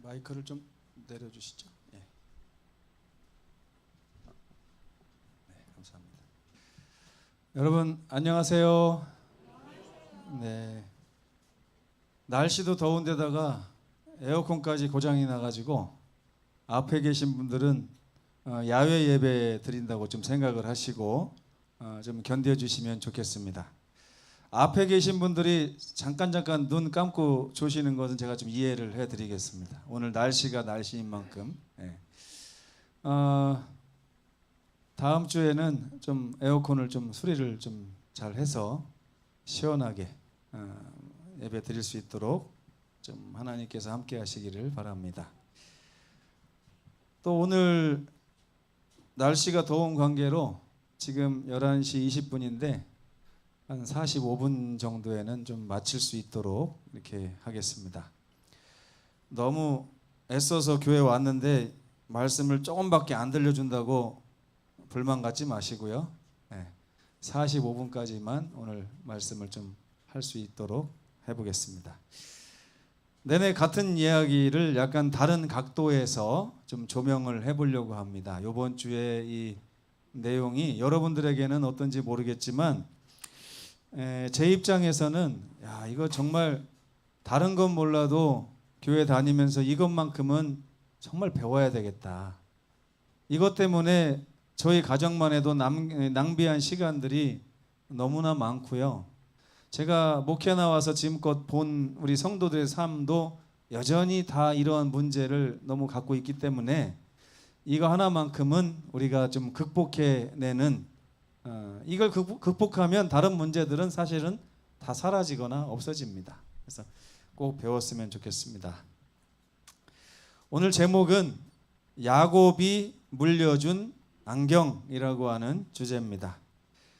마이크를 좀 내려주시죠. 예. 네, 감사합니다. 여러분 안녕하세요. 네. 날씨도 더운데다가 에어컨까지 고장이 나가지고 앞에 계신 분들은 야외 예배 드린다고 좀 생각을 하시고 좀 견뎌주시면 좋겠습니다. 앞에 계신 분들이 잠깐 눈 감고 조시는 것은 제가 좀 이해를 해드리겠습니다. 오늘 날씨가 날씨인 만큼. 네. 다음 주에는 좀 에어컨을 좀 수리를 좀 잘 해서 시원하게 예배 드릴 수 있도록 좀 하나님께서 함께 하시기를 바랍니다. 또 오늘 날씨가 더운 관계로 지금 11시 20분인데 한 45분 정도에는 좀 마칠 수 있도록 이렇게 하겠습니다. 너무 애써서 교회 왔는데 말씀을 조금밖에 안 들려준다고 불만 갖지 마시고요. 45분까지만 오늘 말씀을 좀 할 수 있도록 해보겠습니다. 내내 같은 이야기를 약간 다른 각도에서 좀 조명을 해보려고 합니다. 이번 주에 이 내용이 여러분들에게는 어떤지 모르겠지만 제 입장에서는 이거 정말 다른 건 몰라도 교회 다니면서 이것만큼은 정말 배워야 되겠다. 이것 때문에 저희 가정만 해도 낭비한 시간들이 너무나 많고요. 제가 목회 나와서 지금껏 본 우리 성도들의 삶도 여전히 다 이러한 문제를 너무 갖고 있기 때문에 이거 하나만큼은 우리가 좀 극복해내는 이걸 극복하면 다른 문제들은 사실은 다 사라지거나 없어집니다. 그래서 꼭 배웠으면 좋겠습니다. 오늘 제목은 야곱이 물려준 안경이라고 하는 주제입니다.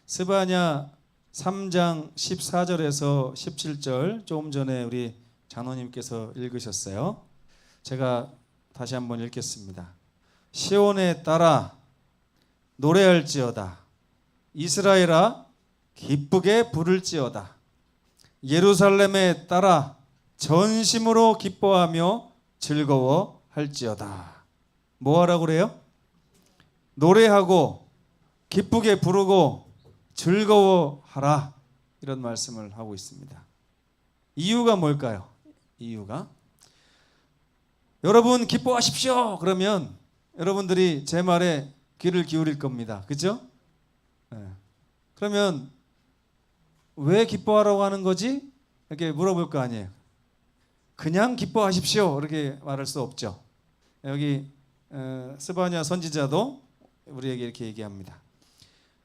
스바냐 3장 14절에서 17절 조금 전에 우리 장로님께서 읽으셨어요. 제가 다시 한번 읽겠습니다. 시온에 따라 노래할지어다. 이스라엘아 기쁘게 부를지어다. 예루살렘에 따라 전심으로 기뻐하며 즐거워할지어다. 뭐 하라고 그래요? 노래하고 기쁘게 부르고 즐거워하라. 이런 말씀을 하고 있습니다. 이유가 뭘까요? 이유가 여러분 기뻐하십시오. 그러면 여러분들이 제 말에 귀를 기울일 겁니다. 그렇죠? 그러면 왜 기뻐하라고 하는 거지? 이렇게 물어볼 거 아니에요. 그냥 기뻐하십시오. 이렇게 말할 수 없죠. 여기 스바냐 선지자도 우리에게 이렇게 얘기합니다.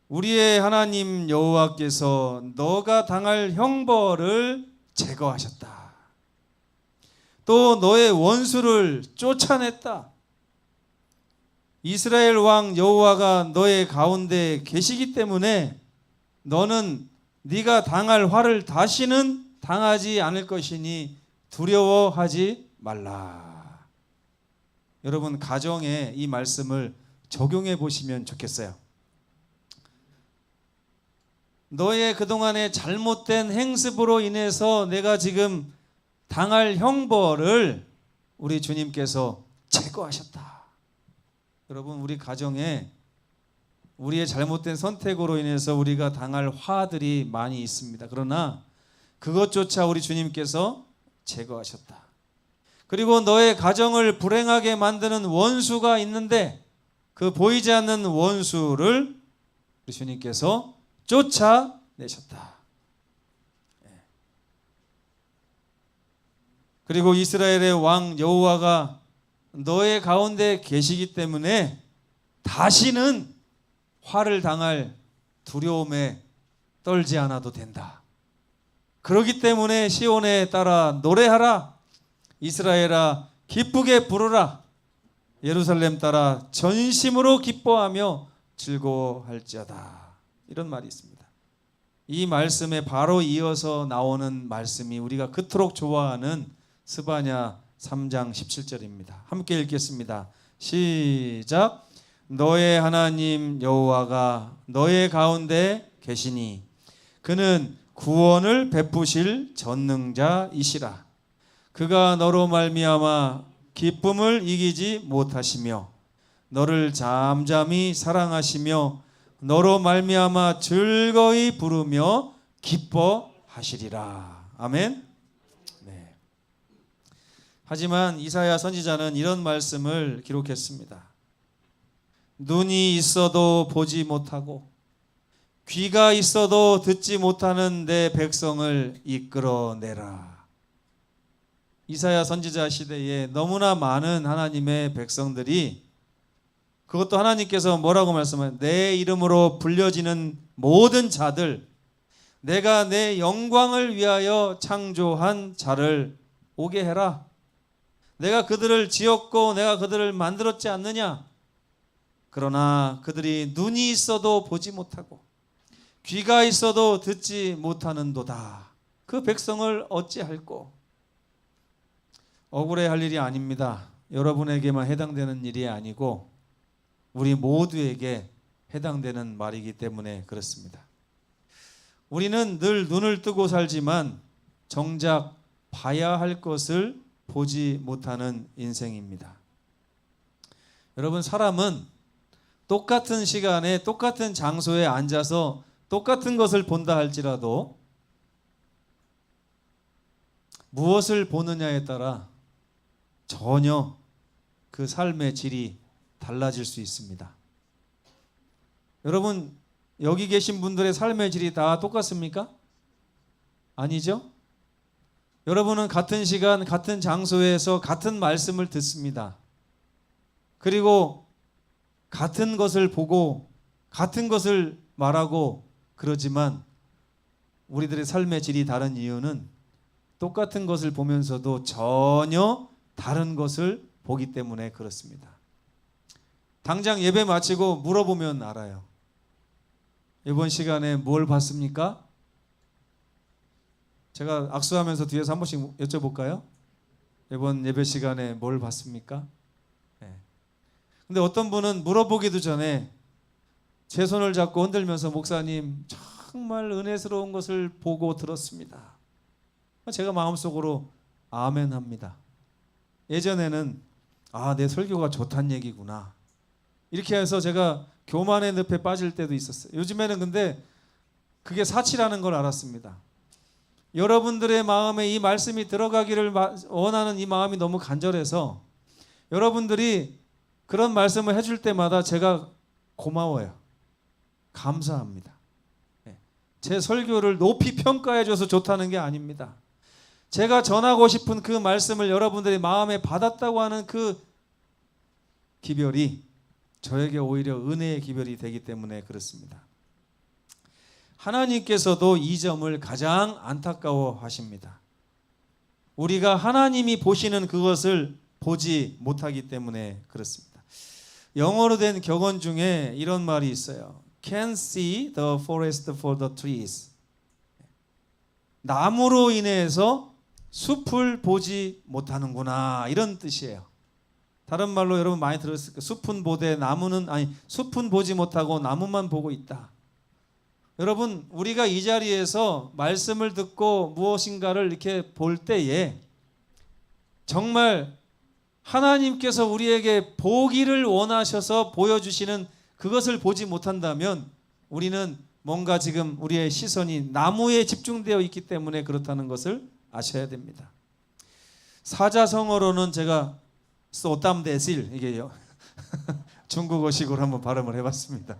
우리의 하나님 여호와께서 너가 당할 형벌을 제거하셨다. 또 너의 원수를 쫓아냈다. 이스라엘 왕 여호와가 너의 가운데 계시기 때문에 너는 네가 당할 화를 다시는 당하지 않을 것이니 두려워하지 말라. 여러분 가정에 이 말씀을 적용해 보시면 좋겠어요. 너의 그동안의 잘못된 행습으로 인해서 내가 지금 당할 형벌을 우리 주님께서 제거하셨다. 여러분 우리 가정에 우리의 잘못된 선택으로 인해서 우리가 당할 화들이 많이 있습니다. 그러나 그것조차 우리 주님께서 제거하셨다. 그리고 너의 가정을 불행하게 만드는 원수가 있는데 그 보이지 않는 원수를 우리 주님께서 쫓아내셨다. 그리고 이스라엘의 왕 여호와가 너의 가운데 계시기 때문에 다시는 화를 당할 두려움에 떨지 않아도 된다. 그렇기 때문에 시온에 따라 노래하라. 이스라엘아 기쁘게 부르라. 예루살렘 따라 전심으로 기뻐하며 즐거워할지어다. 이런 말이 있습니다. 이 말씀에 바로 이어서 나오는 말씀이 우리가 그토록 좋아하는 스바냐 3장 17절입니다. 함께 읽겠습니다. 시작. 너의 하나님 여호와가 너의 가운데 계시니 그는 구원을 베푸실 전능자이시라. 그가 너로 말미암아 기쁨을 이기지 못하시며 너를 잠잠히 사랑하시며 너로 말미암아 즐거이 부르며 기뻐하시리라. 아멘. 네. 하지만 이사야 선지자는 이런 말씀을 기록했습니다. 눈이 있어도 보지 못하고 귀가 있어도 듣지 못하는 내 백성을 이끌어내라. 이사야 선지자 시대에 너무나 많은 하나님의 백성들이, 그것도 하나님께서 뭐라고 말씀하세요? 내 이름으로 불려지는 모든 자들, 내가 내 영광을 위하여 창조한 자를 오게 해라. 내가 그들을 지었고 내가 그들을 만들었지 않느냐? 그러나 그들이 눈이 있어도 보지 못하고 귀가 있어도 듣지 못하는도다. 그 백성을 어찌할꼬? 억울해할 일이 아닙니다. 여러분에게만 해당되는 일이 아니고 우리 모두에게 해당되는 말이기 때문에 그렇습니다. 우리는 늘 눈을 뜨고 살지만 정작 봐야 할 것을 보지 못하는 인생입니다. 여러분, 사람은 똑같은 시간에 똑같은 장소에 앉아서 똑같은 것을 본다 할지라도 무엇을 보느냐에 따라 전혀 그 삶의 질이 달라질 수 있습니다. 여러분, 여기 계신 분들의 삶의 질이 다 똑같습니까? 아니죠? 여러분은 같은 시간, 같은 장소에서 같은 말씀을 듣습니다. 그리고 같은 것을 보고 같은 것을 말하고 그러지만 우리들의 삶의 질이 다른 이유는 똑같은 것을 보면서도 전혀 다른 것을 보기 때문에 그렇습니다. 당장 예배 마치고 물어보면 알아요. 이번 시간에 뭘 봤습니까? 제가 악수하면서 뒤에서 한 번씩 여쭤볼까요? 이번 예배 시간에 뭘 봤습니까? 네. 근데 어떤 분은 물어보기도 전에 제 손을 잡고 흔들면서 목사님 정말 은혜스러운 것을 보고 들었습니다. 제가 마음속으로 아멘 합니다. 예전에는 내 설교가 좋다는 얘기구나, 이렇게 해서 제가 교만의 늪에 빠질 때도 있었어요. 요즘에는 근데 그게 사치라는 걸 알았습니다. 여러분들의 마음에 이 말씀이 들어가기를 원하는 이 마음이 너무 간절해서 여러분들이 그런 말씀을 해줄 때마다 제가 고마워요. 감사합니다. 제 설교를 높이 평가해줘서 좋다는 게 아닙니다. 제가 전하고 싶은 그 말씀을 여러분들이 마음에 받았다고 하는 그 기별이 저에게 오히려 은혜의 기별이 되기 때문에 그렇습니다. 하나님께서도 이 점을 가장 안타까워 하십니다. 우리가 하나님이 보시는 그것을 보지 못하기 때문에 그렇습니다. 영어로 된 격언 중에 이런 말이 있어요. Can see the forest for the trees. 나무로 인해서 숲을 보지 못하는구나, 이런 뜻이에요. 다른 말로 여러분 많이 들었을 거예요. 숲은 보되 나무는, 숲은 보지 못하고 나무만 보고 있다. 여러분, 우리가 이 자리에서 말씀을 듣고 무엇인가를 이렇게 볼 때에 정말 하나님께서 우리에게 보기를 원하셔서 보여주시는 그것을 보지 못한다면 우리는 뭔가 지금 우리의 시선이 나무에 집중되어 있기 때문에 그렇다는 것을 아셔야 됩니다. 사자성어로는 제가 소담대실, 이게요 중국어식으로 한번 발음을 해봤습니다.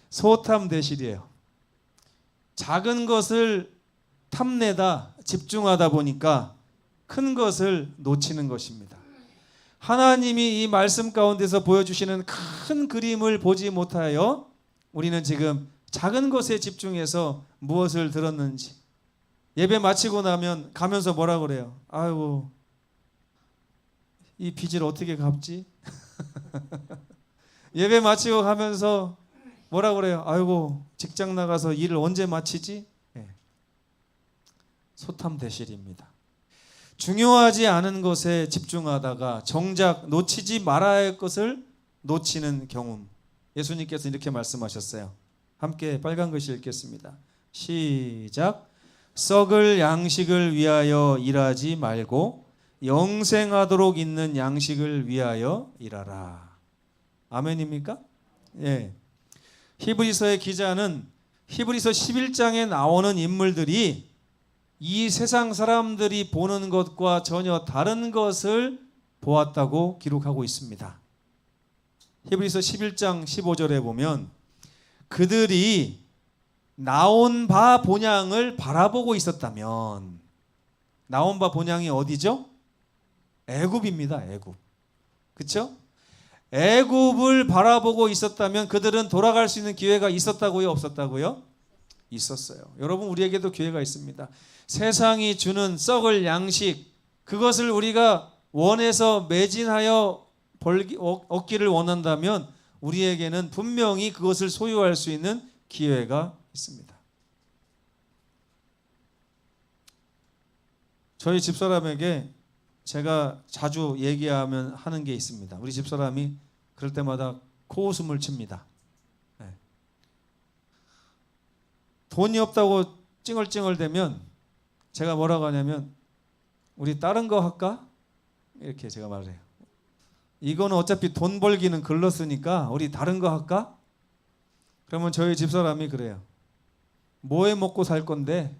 소탐대실이에요. 작은 것을 탐내다, 집중하다 보니까 큰 것을 놓치는 것입니다. 하나님이 이 말씀 가운데서 보여주시는 큰 그림을 보지 못하여 우리는 지금 작은 것에 집중해서 무엇을 들었는지, 예배 마치고 나면 가면서 뭐라 그래요? 아이고, 이 빚을 어떻게 갚지? 예배 마치고 가면서 뭐라 그래요? 아이고, 직장 나가서 일을 언제 마치지? 소탐대실입니다. 중요하지 않은 것에 집중하다가 정작 놓치지 말아야 할 것을 놓치는 경험. 예수님께서 이렇게 말씀하셨어요. 함께 빨간 글씨 읽겠습니다. 시작. 썩을 양식을 위하여 일하지 말고 영생하도록 있는 양식을 위하여 일하라. 아멘입니까? 예. 히브리서의 기자는 히브리서 11장에 나오는 인물들이 이 세상 사람들이 보는 것과 전혀 다른 것을 보았다고 기록하고 있습니다. 히브리서 11장 15절에 보면 그들이 나온 바 본향을 바라보고 있었다면, 나온 바 본향이 어디죠? 애굽입니다. 애굽. 그렇죠? 애굽을 바라보고 있었다면 그들은 돌아갈 수 있는 기회가 있었다고요? 없었다고요? 있었어요. 여러분, 우리에게도 기회가 있습니다. 세상이 주는 썩을 양식, 그것을 우리가 원해서 매진하여 얻기를 원한다면 우리에게는 분명히 그것을 소유할 수 있는 기회가 있습니다. 저희 집사람에게 제가 자주 얘기하면 하는 게 있습니다. 우리 집사람이 그럴 때마다 코웃음을 칩니다. 네. 돈이 없다고 찡얼찡얼대면 제가 뭐라고 하냐면 우리 다른 거 할까? 이렇게 제가 말해요. 이거는 어차피 돈 벌기는 글렀으니까 우리 다른 거 할까? 그러면 저희 집사람이 그래요. 뭐해 먹고 살 건데?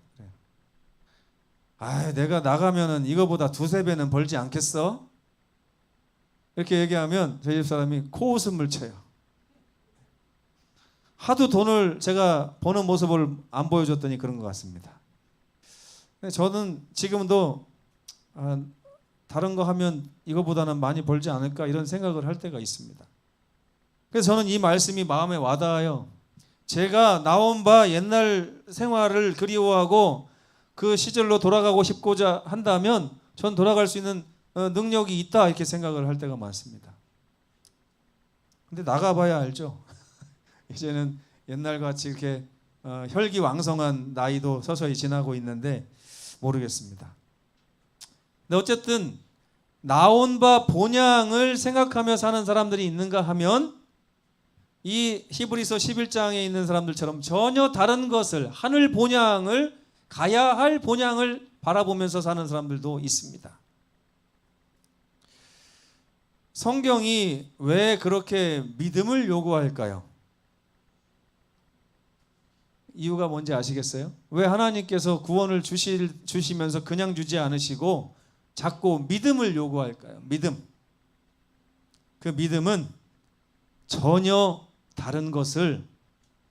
아, 내가 나가면은 이거보다 두세 배는 벌지 않겠어? 이렇게 얘기하면 저희 집사람이 코웃음을 쳐요. 하도 돈을 제가 버는 모습을 안 보여줬더니 그런 것 같습니다. 저는 지금도 다른 거 하면 이거보다는 많이 벌지 않을까 이런 생각을 할 때가 있습니다. 그래서 저는 이 말씀이 마음에 와닿아요. 제가 나온 바 옛날 생활을 그리워하고 그 시절로 돌아가고 싶고자 한다면 전 돌아갈 수 있는 능력이 있다 이렇게 생각을 할 때가 많습니다. 근데 나가봐야 알죠. 이제는 옛날같이 이렇게 혈기왕성한 나이도 서서히 지나고 있는데 모르겠습니다. 근데 어쨌든 나온 바 본향을 생각하며 사는 사람들이 있는가 하면 이 히브리서 11장에 있는 사람들처럼 전혀 다른 것을, 하늘 본향을, 가야 할 본향을 바라보면서 사는 사람들도 있습니다. 성경이 왜 그렇게 믿음을 요구할까요? 이유가 뭔지 아시겠어요? 왜 하나님께서 구원을 주시면서 그냥 주지 않으시고 자꾸 믿음을 요구할까요? 믿음. 그 믿음은 전혀 다른 것을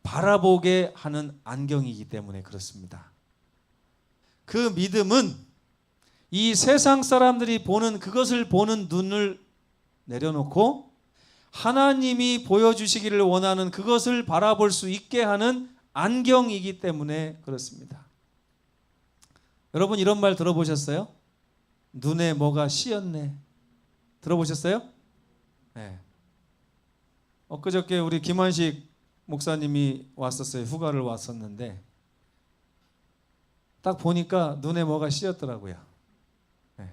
바라보게 하는 안경이기 때문에 그렇습니다. 그 믿음은 이 세상 사람들이 보는 그것을 보는 눈을 내려놓고 하나님이 보여주시기를 원하는 그것을 바라볼 수 있게 하는 안경이기 때문에 그렇습니다. 여러분 이런 말 들어보셨어요? 눈에 뭐가 씌었네. 들어보셨어요? 네. 엊그저께 우리 김한식 목사님이 왔었어요. 휴가를 왔었는데 딱 보니까 눈에 뭐가 씌었더라고요. 네.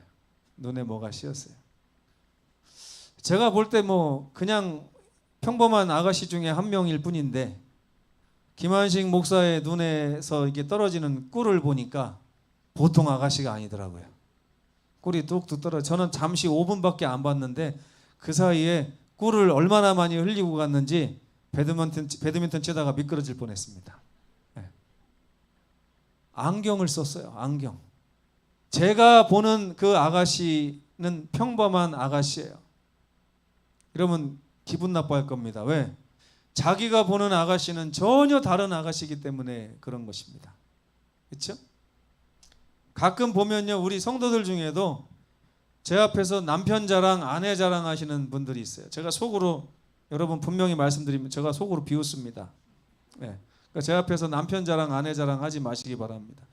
눈에 뭐가 씌었어요. 제가 볼 때 뭐 그냥 평범한 아가씨 중에 한 명일 뿐인데 김한식 목사의 눈에서 이게 떨어지는 꿀을 보니까 보통 아가씨가 아니더라고요. 꿀이 뚝뚝 떨어져. 저는 잠시 5분밖에 안 봤는데 그 사이에 꿀을 얼마나 많이 흘리고 갔는지 배드민턴 치다가 미끄러질 뻔했습니다. 네. 안경을 썼어요. 안경. 제가 보는 그 아가씨는 평범한 아가씨예요. 이러면 기분 나빠할 겁니다. 왜? 자기가 보는 아가씨는 전혀 다른 아가씨이기 때문에 그런 것입니다. 그렇죠? 가끔 보면요, 우리 성도들 중에도 제 앞에서 남편 자랑, 아내 자랑 하시는 분들이 있어요. 제가 속으로, 여러분 분명히 말씀드리면 제가 속으로 비웃습니다. 네. 그러니까 제 앞에서 남편 자랑, 아내 자랑 하지 마시기 바랍니다.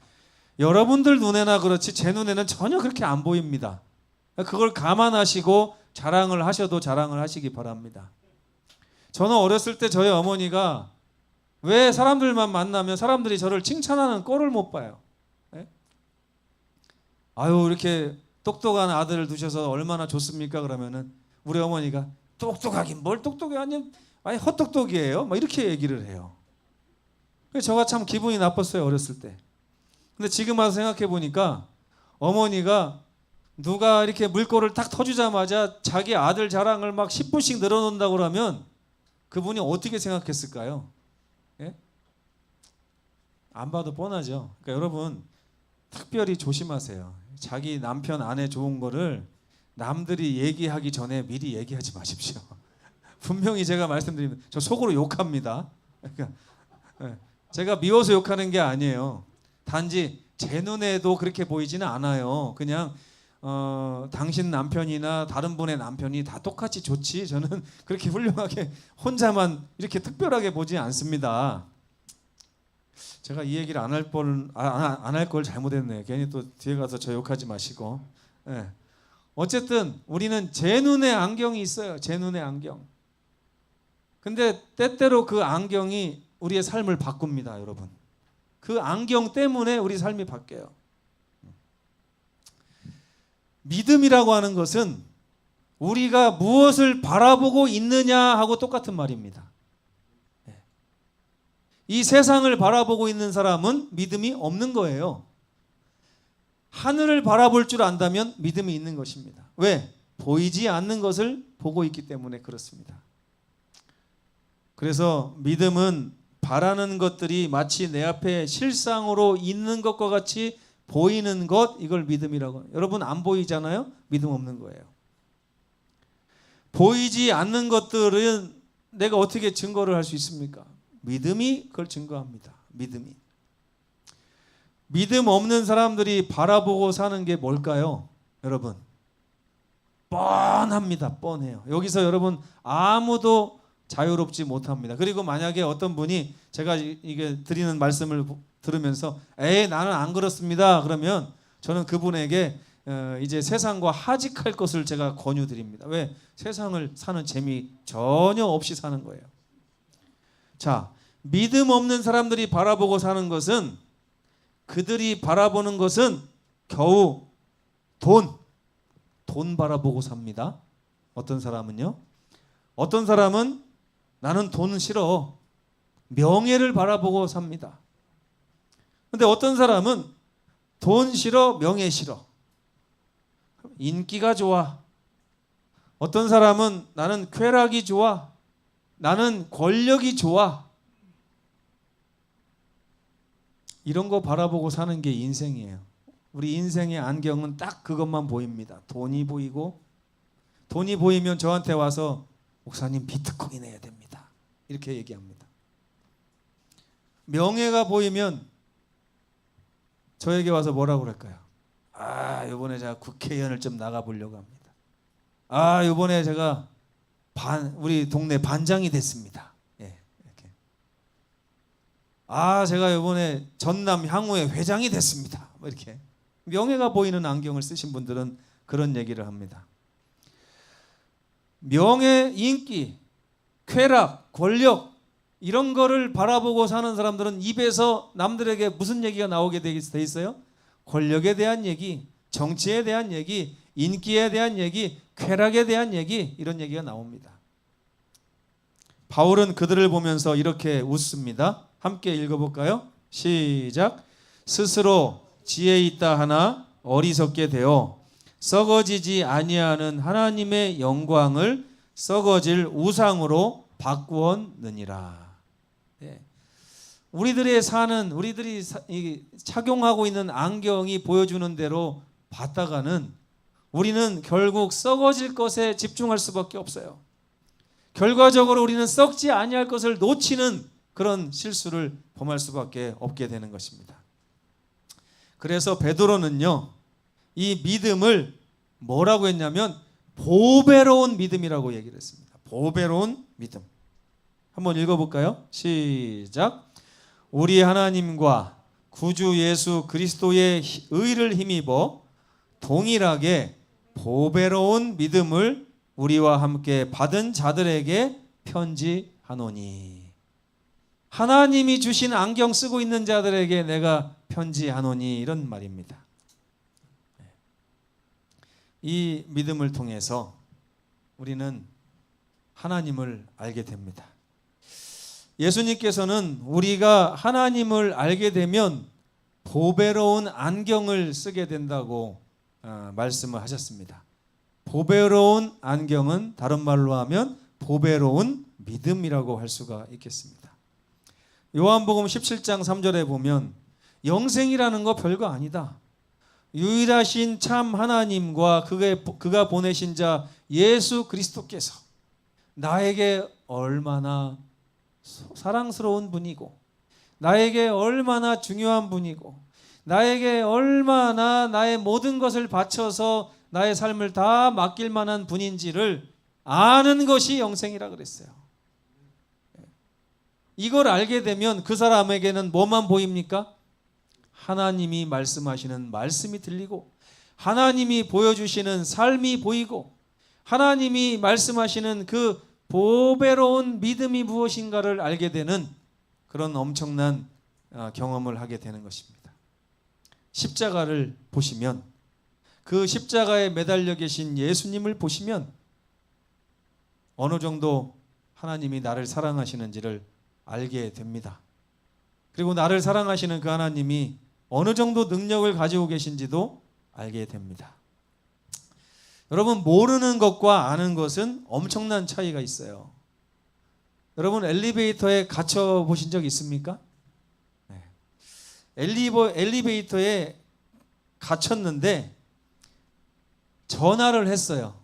여러분들 눈에나 그렇지 제 눈에는 전혀 그렇게 안 보입니다. 그걸 감안하시고 자랑을 하셔도 자랑을 하시기 바랍니다. 저는 어렸을 때 저희 어머니가 왜 사람들만 만나면 사람들이 저를 칭찬하는 꼴을 못 봐요. 네? 아유 이렇게 똑똑한 아들을 두셔서 얼마나 좋습니까? 그러면은 우리 어머니가 똑똑하긴 뭘 똑똑해 아니 헛똑똑이에요. 막 이렇게 얘기를 해요. 그래서 저가 참 기분이 나빴어요 어렸을 때. 근데 지금 와서 생각해 보니까 어머니가 누가 이렇게 물꼬를 탁 터주자마자 자기 아들 자랑을 막 10분씩 늘어놓는다고 그러면 그분이 어떻게 생각했을까요? 예? 안 봐도 뻔하죠. 그러니까 여러분 특별히 조심하세요. 자기 남편 아내 좋은 거를 남들이 얘기하기 전에 미리 얘기하지 마십시오. 분명히 제가 말씀드리면 저 속으로 욕합니다. 그러니까 제가 미워서 욕하는 게 아니에요. 단지 제 눈에도 그렇게 보이지는 않아요. 그냥 당신 남편이나 다른 분의 남편이 다 똑같이 좋지 저는 그렇게 훌륭하게 혼자만 이렇게 특별하게 보지 않습니다. 제가 이 얘기를 안 할 걸 잘못했네요. 괜히 또 뒤에 가서 저 욕하지 마시고. 예. 어쨌든 우리는 제 눈에 안경이 있어요. 제 눈에 안경. 근데 때때로 그 안경이 우리의 삶을 바꿉니다, 여러분. 그 안경 때문에 우리 삶이 바뀌어요. 믿음이라고 하는 것은 우리가 무엇을 바라보고 있느냐 하고 똑같은 말입니다. 이 세상을 바라보고 있는 사람은 믿음이 없는 거예요. 하늘을 바라볼 줄 안다면 믿음이 있는 것입니다. 왜? 보이지 않는 것을 보고 있기 때문에 그렇습니다. 그래서 믿음은 바라는 것들이 마치 내 앞에 실상으로 있는 것과 같이 보이는 것, 이걸 믿음이라고 해요. 여러분 안 보이잖아요? 믿음 없는 거예요. 보이지 않는 것들은 내가 어떻게 증거를 할 수 있습니까? 믿음이 그걸 증거합니다. 믿음이. 믿음 없는 사람들이 바라보고 사는 게 뭘까요? 여러분 뻔합니다. 뻔해요. 여기서 여러분 아무도 자유롭지 못합니다. 그리고 만약에 어떤 분이 제가 이게 드리는 말씀을 들으면서 나는 안 그렇습니다. 그러면 저는 그분에게 이제 세상과 하직할 것을 제가 권유드립니다. 왜? 세상을 사는 재미 전혀 없이 사는 거예요. 자, 믿음 없는 사람들이 바라보고 사는 것은 그들이 바라보는 것은 겨우 돈 바라보고 삽니다. 어떤 사람은요? 어떤 사람은 나는 돈 싫어. 명예를 바라보고 삽니다. 근데 어떤 사람은 돈 싫어, 명예 싫어. 인기가 좋아. 어떤 사람은 나는 쾌락이 좋아. 나는 권력이 좋아. 이런 거 바라보고 사는 게 인생이에요. 우리 인생의 안경은 딱 그것만 보입니다. 돈이 보이고, 돈이 보이면 저한테 와서 목사님 비트코인 해야 됩니다. 이렇게 얘기합니다. 명예가 보이면 저에게 와서 뭐라고 그럴까요? 이번에 제가 국회의원을 좀 나가보려고 합니다. 이번에 제가 우리 동네 반장이 됐습니다. 예, 이렇게. 제가 이번에 전남 향후의 회장이 됐습니다. 뭐 이렇게. 명예가 보이는 안경을 쓰신 분들은 그런 얘기를 합니다. 명예, 인기, 쾌락, 권력 이런 거를 바라보고 사는 사람들은 입에서 남들에게 무슨 얘기가 나오게 돼 있어요? 권력에 대한 얘기, 정치에 대한 얘기, 인기에 대한 얘기, 쾌락에 대한 얘기, 이런 얘기가 나옵니다. 바울은 그들을 보면서 이렇게 웃습니다. 함께 읽어볼까요? 시작. 스스로 지혜 있다 하나 어리석게 되어 썩어지지 아니하는 하나님의 영광을 썩어질 우상으로 바꾸었느니라. 우리들이 착용하고 있는 안경이 보여주는 대로 봤다가는 우리는 결국 썩어질 것에 집중할 수밖에 없어요. 결과적으로 우리는 썩지 아니할 것을 놓치는 그런 실수를 범할 수밖에 없게 되는 것입니다. 그래서 베드로는요, 이 믿음을 뭐라고 했냐면 보배로운 믿음이라고 얘기를 했습니다. 보배로운 믿음. 한번 읽어볼까요? 시작. 우리 하나님과 구주 예수 그리스도의 의를 힘입어 동일하게 보배로운 믿음을 우리와 함께 받은 자들에게 편지하노니. 하나님이 주신 안경 쓰고 있는 자들에게 내가 편지하노니, 이런 말입니다. 이 믿음을 통해서 우리는 하나님을 알게 됩니다. 예수님께서는 우리가 하나님을 알게 되면 보배로운 안경을 쓰게 된다고 말씀을 하셨습니다. 보배로운 안경은 다른 말로 하면 보배로운 믿음이라고 할 수가 있겠습니다. 요한복음 17장 3절에 보면 영생이라는 거 별거 아니다. 유일하신 참 하나님과 그가 보내신 자 예수 그리스도께서 나에게 얼마나 사랑스러운 분이고 나에게 얼마나 중요한 분이고 나에게 얼마나 나의 모든 것을 바쳐서 나의 삶을 다 맡길 만한 분인지를 아는 것이 영생이라 그랬어요. 이걸 알게 되면 그 사람에게는 뭐만 보입니까? 하나님이 말씀하시는 말씀이 들리고 하나님이 보여주시는 삶이 보이고 하나님이 말씀하시는 그 보배로운 믿음이 무엇인가를 알게 되는 그런 엄청난 경험을 하게 되는 것입니다. 십자가를 보시면 그 십자가에 매달려 계신 예수님을 보시면 어느 정도 하나님이 나를 사랑하시는지를 알게 됩니다. 그리고 나를 사랑하시는 그 하나님이 어느 정도 능력을 가지고 계신지도 알게 됩니다. 여러분, 모르는 것과 아는 것은 엄청난 차이가 있어요. 여러분, 엘리베이터에 갇혀 보신 적 있습니까? 네. 엘리베이터에 갇혔는데 전화를 했어요.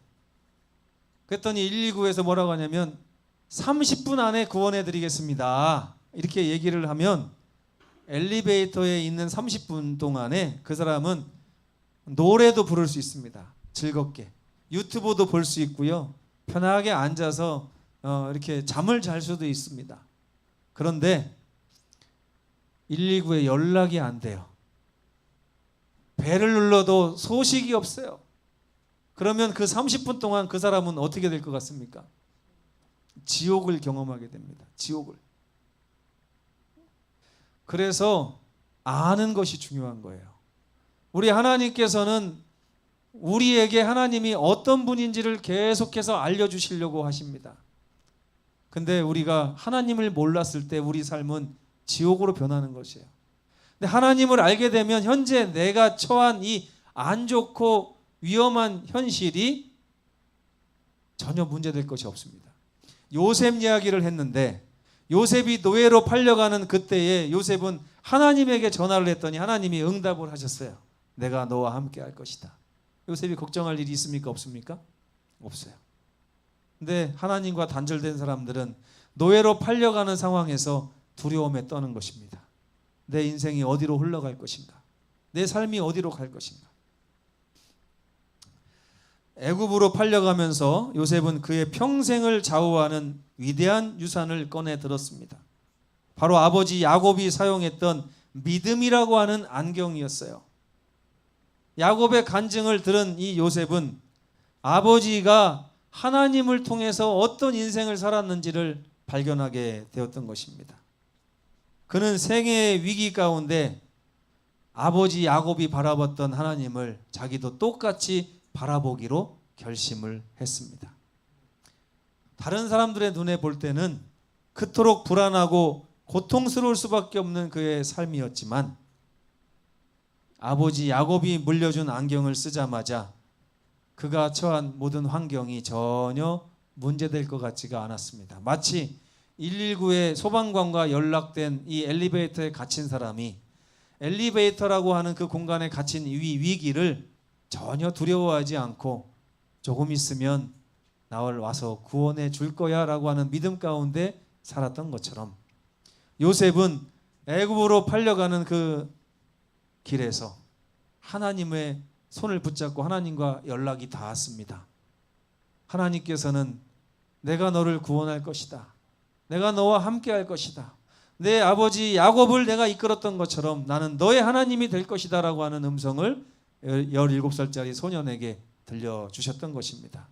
그랬더니 119에서 뭐라고 하냐면 30분 안에 구원해 드리겠습니다. 이렇게 얘기를 하면 엘리베이터에 있는 30분 동안에 그 사람은 노래도 부를 수 있습니다. 즐겁게. 유튜브도 볼 수 있고요. 편하게 앉아서 이렇게 잠을 잘 수도 있습니다. 그런데 119에 연락이 안 돼요. 배를 눌러도 소식이 없어요. 그러면 그 30분 동안 그 사람은 어떻게 될 것 같습니까? 지옥을 경험하게 됩니다. 지옥을. 그래서 아는 것이 중요한 거예요. 우리 하나님께서는 우리에게 하나님이 어떤 분인지를 계속해서 알려주시려고 하십니다. 근데 우리가 하나님을 몰랐을 때 우리 삶은 지옥으로 변하는 것이에요. 근데 하나님을 알게 되면 현재 내가 처한 이 안 좋고 위험한 현실이 전혀 문제될 것이 없습니다. 요셉 이야기를 했는데 요셉이 노예로 팔려가는 그때에 요셉은 하나님에게 전화를 했더니 하나님이 응답을 하셨어요. 내가 너와 함께 할 것이다. 요셉이 걱정할 일이 있습니까? 없습니까? 없어요. 근데 하나님과 단절된 사람들은 노예로 팔려가는 상황에서 두려움에 떠는 것입니다. 내 인생이 어디로 흘러갈 것인가? 내 삶이 어디로 갈 것인가? 애굽으로 팔려가면서 요셉은 그의 평생을 좌우하는 위대한 유산을 꺼내 들었습니다. 바로 아버지 야곱이 사용했던 믿음이라고 하는 안경이었어요. 야곱의 간증을 들은 이 요셉은 아버지가 하나님을 통해서 어떤 인생을 살았는지를 발견하게 되었던 것입니다. 그는 생애의 위기 가운데 아버지 야곱이 바라봤던 하나님을 자기도 똑같이 바라보기로 결심을 했습니다. 다른 사람들의 눈에 볼 때는 그토록 불안하고 고통스러울 수밖에 없는 그의 삶이었지만 아버지 야곱이 물려준 안경을 쓰자마자 그가 처한 모든 환경이 전혀 문제될 것 같지가 않았습니다. 마치 119의 소방관과 연락된 이 엘리베이터에 갇힌 사람이 엘리베이터라고 하는 그 공간에 갇힌 이 위기를 전혀 두려워하지 않고 조금 있으면 나를 와서 구원해 줄 거야 라고 하는 믿음 가운데 살았던 것처럼 요셉은 애굽으로 팔려가는 그 길에서 하나님의 손을 붙잡고 하나님과 연락이 닿았습니다. 하나님께서는 내가 너를 구원할 것이다. 내가 너와 함께 할 것이다. 내 아버지 야곱을 내가 이끌었던 것처럼 나는 너의 하나님이 될 것이다 라고 하는 음성을 17살짜리 소년에게 들려주셨던 것입니다.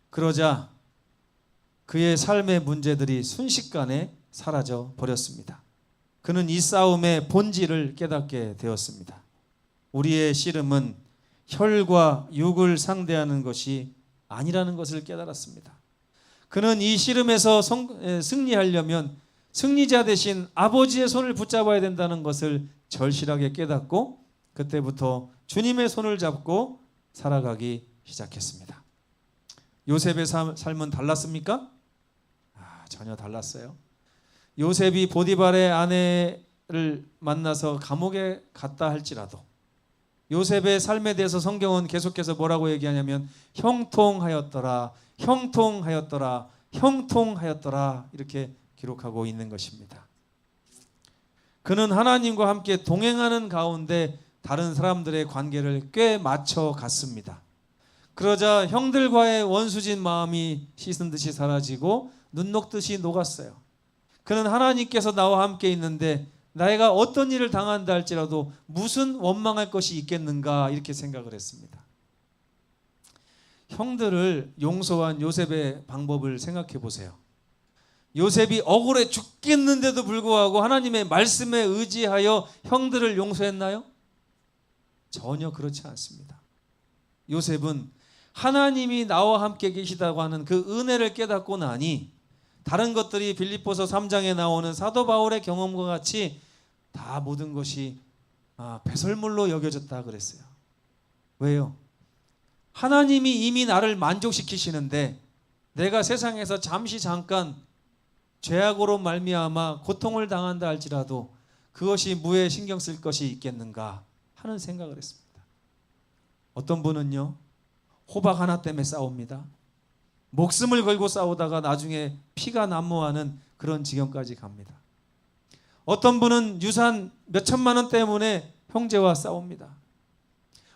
그러자 그의 삶의 문제들이 순식간에 사라져 버렸습니다. 그는 이 싸움의 본질을 깨닫게 되었습니다. 우리의 씨름은 혈과 육을 상대하는 것이 아니라는 것을 깨달았습니다. 그는 이 씨름에서 승리하려면 승리자 대신 아버지의 손을 붙잡아야 된다는 것을 절실하게 깨닫고 그때부터 주님의 손을 잡고 살아가기 시작했습니다. 요셉의 삶은 달랐습니까? 전혀 달랐어요. 요셉이 보디발의 아내를 만나서 감옥에 갔다 할지라도 요셉의 삶에 대해서 성경은 계속해서 뭐라고 얘기하냐면 형통하였더라, 형통하였더라, 형통하였더라 이렇게 기록하고 있는 것입니다. 그는 하나님과 함께 동행하는 가운데 다른 사람들의 관계를 꽤 맞춰 갔습니다. 그러자 형들과의 원수진 마음이 씻은 듯이 사라지고 눈 녹듯이 녹았어요. 그는 하나님께서 나와 함께 있는데 내가 어떤 일을 당한다 할지라도 무슨 원망할 것이 있겠는가 이렇게 생각을 했습니다. 형들을 용서한 요셉의 방법을 생각해 보세요. 요셉이 억울해 죽겠는데도 불구하고 하나님의 말씀에 의지하여 형들을 용서했나요? 전혀 그렇지 않습니다. 요셉은 하나님이 나와 함께 계시다고 하는 그 은혜를 깨닫고 나니 다른 것들이 빌립보서 3장에 나오는 사도 바울의 경험과 같이 다 모든 것이 배설물로 여겨졌다 그랬어요. 왜요? 하나님이 이미 나를 만족시키시는데 내가 세상에서 잠깐 죄악으로 말미암아 고통을 당한다 할지라도 그것이 무에 신경 쓸 것이 있겠는가 하는 생각을 했습니다. 어떤 분은요, 호박 하나 때문에 싸웁니다. 목숨을 걸고 싸우다가 나중에 피가 난무하는 그런 지경까지 갑니다. 어떤 분은 유산 몇 천만 원 때문에 형제와 싸웁니다.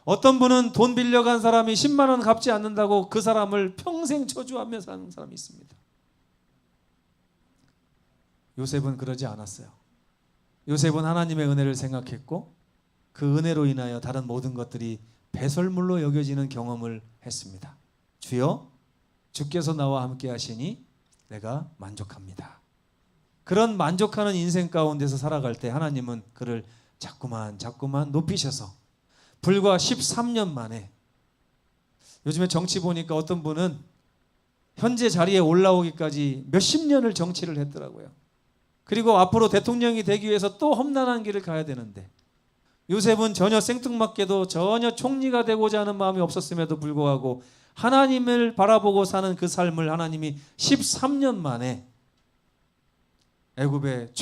어떤 분은 돈 빌려간 사람이 10만 원 갚지 않는다고 그 사람을 평생 저주하며 사는 사람이 있습니다. 요셉은 그러지 않았어요. 요셉은 하나님의 은혜를 생각했고 그 은혜로 인하여 다른 모든 것들이 배설물로 여겨지는 경험을 했습니다. 주여, 주께서 나와 함께 하시니 내가 만족합니다. 그런 만족하는 인생 가운데서 살아갈 때 하나님은 그를 자꾸만 높이셔서 불과 13년 만에, 요즘에 정치 보니까 어떤 분은 현재 자리에 올라오기까지 몇십 년을 정치를 했더라고요. 그리고 앞으로 대통령이 되기 위해서 또 험난한 길을 가야 되는데 요셉은 전혀 생뚱맞게도 전혀 총리가 되고자 하는 마음이 없었음에도 불구하고 하나님을 바라보고 사는 그 삶을 하나님이 13년 만에 애굽의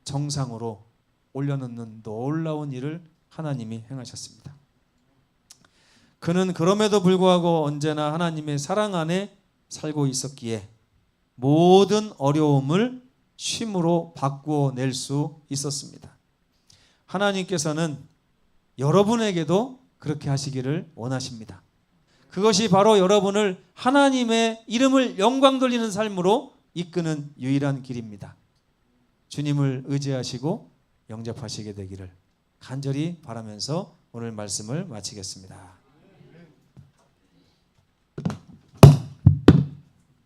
최정상으로 올려놓는 놀라운 일을 하나님이 행하셨습니다. 그는 그럼에도 불구하고 언제나 하나님의 사랑 안에 살고 있었기에 모든 어려움을 쉼으로 바꾸어 낼 수 있었습니다. 하나님께서는 여러분에게도 그렇게 하시기를 원하십니다. 그것이 바로 여러분을 하나님의 이름을 영광 돌리는 삶으로 이끄는 유일한 길입니다. 주님을 의지하시고 영접하시게 되기를 간절히 바라면서 오늘 말씀을 마치겠습니다.